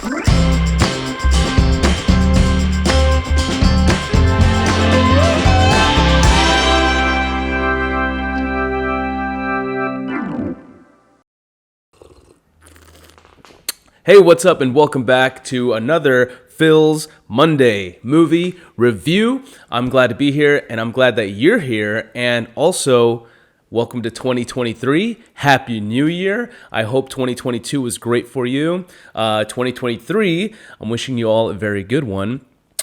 Hey, what's up, and welcome back to another Phil's Monday movie review. I'm glad to be here, and I'm glad that you're here, and also welcome to 2023. Happy New Year. I hope 2022 was great for you. 2023, I'm wishing you all a very good one.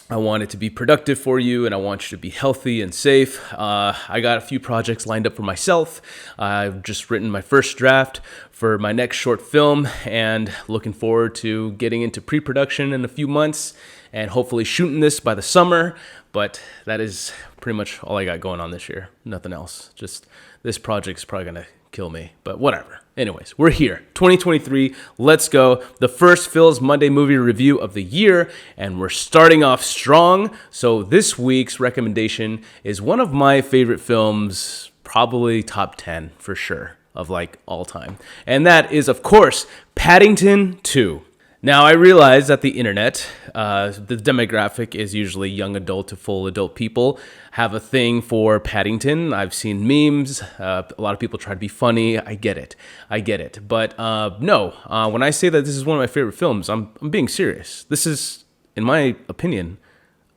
I want it to be productive for you, and I want you to be healthy and safe. I got a few projects lined up for myself. I've just written my first draft for my next short film, and looking forward to getting into pre-production in a few months and hopefully shooting this by the summer. But that is pretty much all I got going on this year. Nothing else. Just this project's probably going to kill me, but whatever. Anyways, we're here. 2023, let's go. The first Phil's Monday movie review of the year, and we're starting off strong. So this week's recommendation is one of my favorite films, probably top 10 for sure, of like all time. And that is, of course, Paddington 2. Now, I realize that the internet, the demographic is usually young adult to full adult people, have a thing for Paddington. I've seen memes. A lot of people try to be funny. I get it. But no, when I say that this is one of my favorite films, I'm being serious. This is, in my opinion,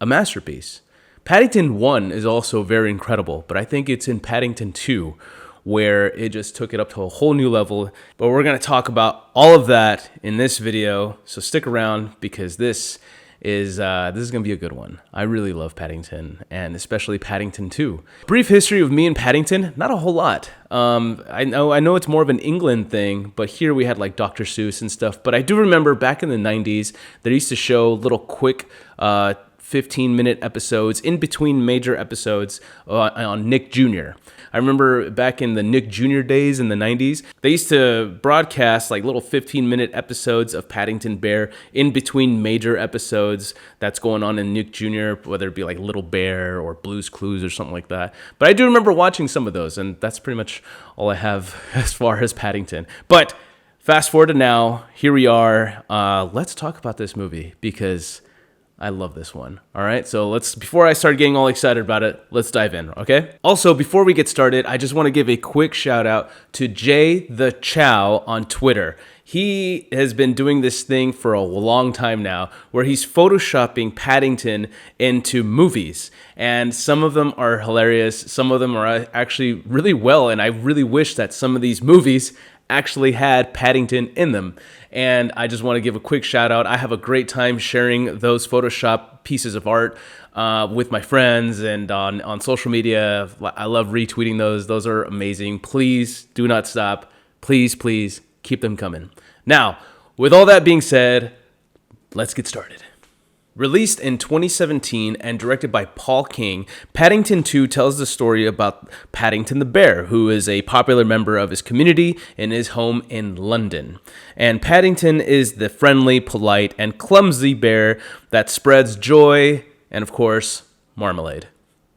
a masterpiece. Paddington 1 is also very incredible, but I think it's in Paddington 2 where it just took it up to a whole new level. But we're going to talk about all of that in this video, so stick around because this is going to be a good one. I really love Paddington, and especially Paddington 2. Brief history of me and Paddington, not a whole lot. I know it's more of an England thing, but here we had like Dr. Seuss and stuff. But I do remember back in the 90s, they used to show little quick 15-minute episodes in between major episodes on Nick Jr. I remember back in the Nick Jr. days in the 90s, they used to broadcast like little 15-minute episodes of Paddington Bear in between major episodes that's going on in Nick Jr., whether it be like Little Bear or Blue's Clues or something like that. But I do remember watching some of those, and that's pretty much all I have as far as Paddington. But fast forward to now, here we are. Let's talk about this movie because I love this one. All right, so before I start getting all excited about it, let's dive in, okay? Also, before we get started, I just want to give a quick shout out to Jay the Chow on Twitter. He has been doing this thing for a long time now where he's photoshopping Paddington into movies. And some of them are hilarious. Some of them are actually really well. And I really wish that some of these movies actually had Paddington in them. And I just want to give a quick shout out. I have a great time sharing those Photoshop pieces of art with my friends and on social media. I love retweeting those. Those are amazing. Please do not stop. Please keep them coming. Now, with all that being said, let's get started. Released in 2017 and directed by Paul King, Paddington 2 tells the story about Paddington the Bear, who is a popular member of his community in his home in London. And Paddington is the friendly, polite, and clumsy bear that spreads joy and, of course, marmalade.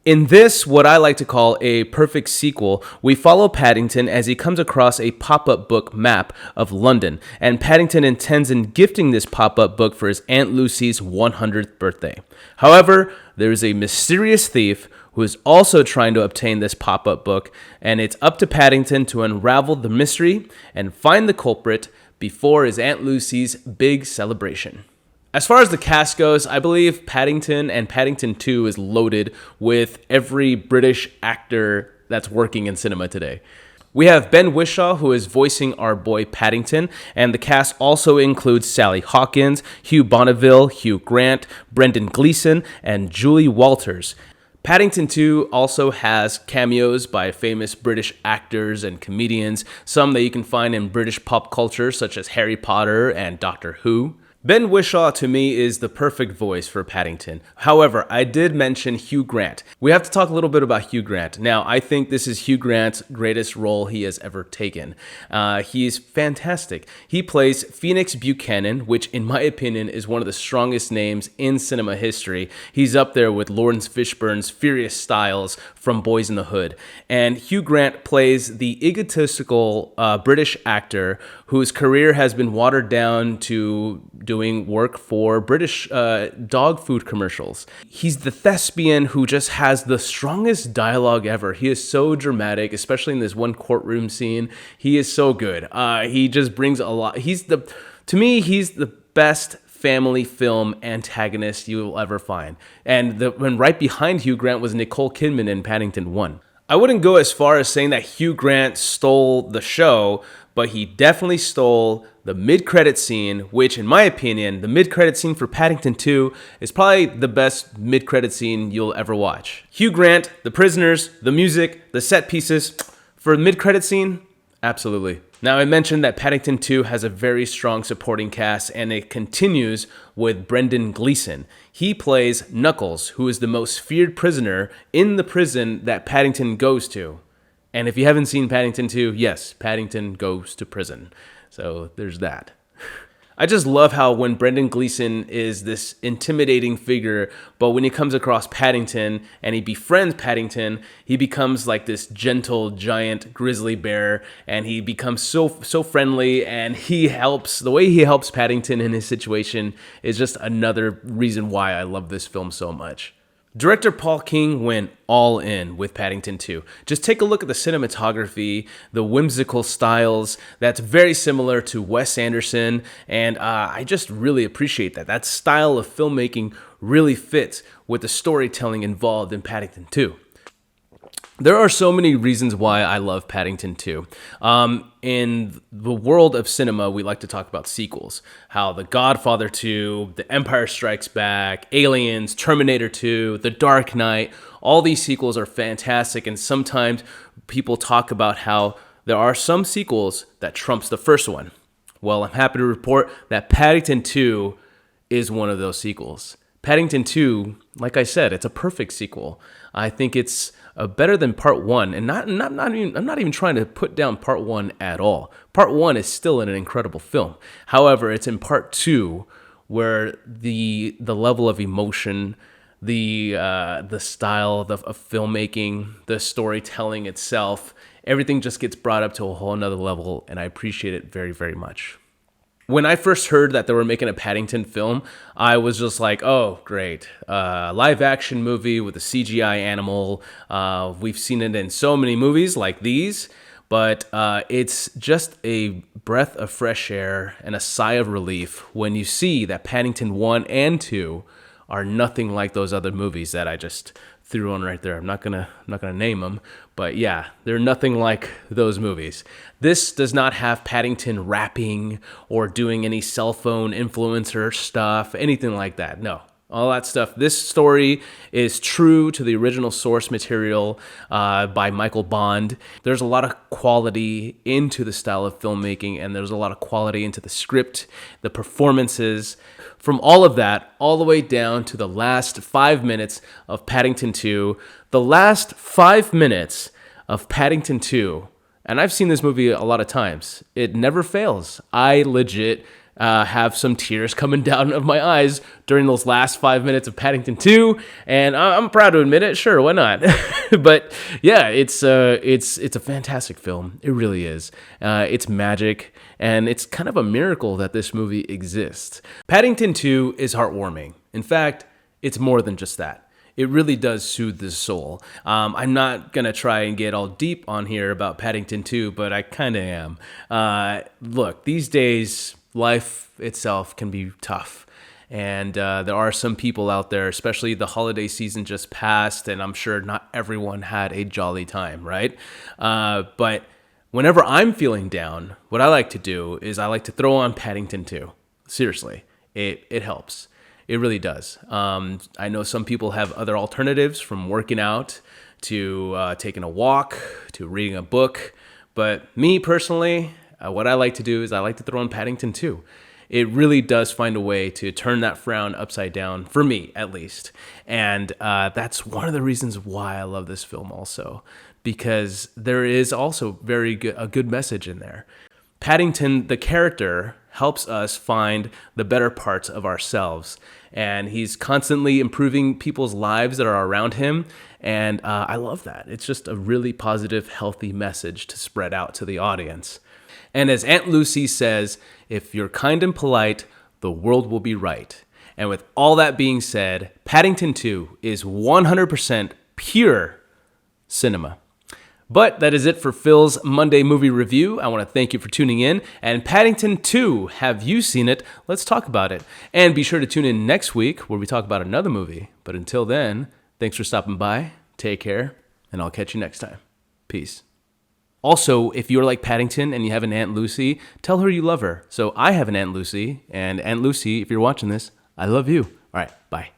In this, what I like to call a perfect sequel, we follow Paddington as he comes across a pop-up book map of London, and Paddington intends in gifting this pop-up book for his Aunt Lucy's 100th birthday. However, there is a mysterious thief who is also trying to obtain this pop-up book, and it's up to Paddington to unravel the mystery and find the culprit before his Aunt Lucy's big celebration. As far as the cast goes, I believe Paddington and Paddington 2 is loaded with every British actor that's working in cinema today. We have Ben Whishaw, who is voicing our boy Paddington, and the cast also includes Sally Hawkins, Hugh Bonneville, Hugh Grant, Brendan Gleeson, and Julie Walters. Paddington 2 also has cameos by famous British actors and comedians, some that you can find in British pop culture, such as Harry Potter and Doctor Who. Ben Whishaw, to me, is the perfect voice for Paddington. However, I did mention Hugh Grant. We have to talk a little bit about Hugh Grant. Now, I think this is Hugh Grant's greatest role he has ever taken. He's fantastic. He plays Phoenix Buchanan, which, in my opinion, is one of the strongest names in cinema history. He's up there with Lawrence Fishburne's Furious Styles from Boys in the Hood. And Hugh Grant plays the egotistical British actor whose career has been watered down to doing work for British dog food commercials. He's the thespian who just has the strongest dialogue ever. He is so dramatic, especially in this one courtroom scene. He is so good. He just brings a lot. To me, he's the best family film antagonist you will ever find. And right behind Hugh Grant was Nicole Kidman in Paddington 1. I wouldn't go as far as saying that Hugh Grant stole the show, but he definitely stole the mid-credit scene, which in my opinion, the mid-credit scene for Paddington 2 is probably the best mid-credit scene you'll ever watch. Hugh Grant, the prisoners, the music, the set pieces, for the mid-credit scene, absolutely. Now, I mentioned that Paddington 2 has a very strong supporting cast, and it continues with Brendan Gleeson. He plays Knuckles, who is the most feared prisoner in the prison that Paddington goes to. And if you haven't seen Paddington 2, yes, Paddington goes to prison. So there's that. I just love how when Brendan Gleeson is this intimidating figure, but when he comes across Paddington and he befriends Paddington, he becomes like this gentle giant grizzly bear, and he becomes so friendly, and the way he helps Paddington in his situation is just another reason why I love this film so much. Director Paul King went all in with Paddington 2. Just take a look at the cinematography, the whimsical styles. That's very similar to Wes Anderson, and I just really appreciate that. That style of filmmaking really fits with the storytelling involved in Paddington 2. There are so many reasons why I love Paddington 2. In the world of cinema, we like to talk about sequels. How The Godfather 2, The Empire Strikes Back, Aliens, Terminator 2, The Dark Knight, all these sequels are fantastic, and sometimes people talk about how there are some sequels that trumps the first one. Well, I'm happy to report that Paddington 2 is one of those sequels. Paddington 2, like I said, it's a perfect sequel. I think it's better than Part 1, and I'm not even trying to put down Part 1 at all. Part 1 is still an incredible film. However, it's in Part 2 where the level of emotion, the style of filmmaking, the storytelling itself, everything just gets brought up to a whole nother level, and I appreciate it very, very much. When I first heard that they were making a Paddington film, I was just like, oh, great. Live action movie with a CGI animal. We've seen it in so many movies like these, but it's just a breath of fresh air and a sigh of relief when you see that Paddington 1 and 2 are nothing like those other movies that I just threw on right there. I'm not gonna name them, but yeah, they're nothing like those movies. This does not have Paddington rapping or doing any cell phone influencer stuff, anything like that. No, all that stuff. This story is true to the original source material by Michael Bond. There's a lot of quality into the style of filmmaking, and there's a lot of quality into the script, the performances. From all of that, all the way down to the last 5 minutes of Paddington 2, the last 5 minutes of Paddington 2, and I've seen this movie a lot of times, it never fails. I legit have some tears coming down of my eyes during those last 5 minutes of Paddington 2, and I'm proud to admit it. Sure, why not? But yeah, it's a fantastic film. It really is. It's magic, and it's kind of a miracle that this movie exists. Paddington 2 is heartwarming. In fact, it's more than just that. It really does soothe the soul. I'm not going to try and get all deep on here about Paddington 2, but I kind of am. Look, these days, life itself can be tough. And there are some people out there, especially the holiday season just passed, and I'm sure not everyone had a jolly time, right? But whenever I'm feeling down, what I like to do is I like to throw on Paddington 2. Seriously, it helps. It really does. I know some people have other alternatives, from working out to taking a walk to reading a book. But me personally, what I like to do is I like to throw on Paddington 2. It really does find a way to turn that frown upside down, for me at least. And that's one of the reasons why I love this film also, because there is also a good message in there. Paddington, the character, helps us find the better parts of ourselves. And he's constantly improving people's lives that are around him. And I love that. It's just a really positive, healthy message to spread out to the audience. And as Aunt Lucy says, if you're kind and polite, the world will be right. And with all that being said, Paddington 2 is 100% pure cinema. But that is it for Phil's Monday movie review. I want to thank you for tuning in. And Paddington 2, have you seen it? Let's talk about it. And be sure to tune in next week where we talk about another movie. But until then, thanks for stopping by. Take care, and I'll catch you next time. Peace. Also, if you're like Paddington and you have an Aunt Lucy, tell her you love her. So I have an Aunt Lucy, and Aunt Lucy, if you're watching this, I love you. All right, bye.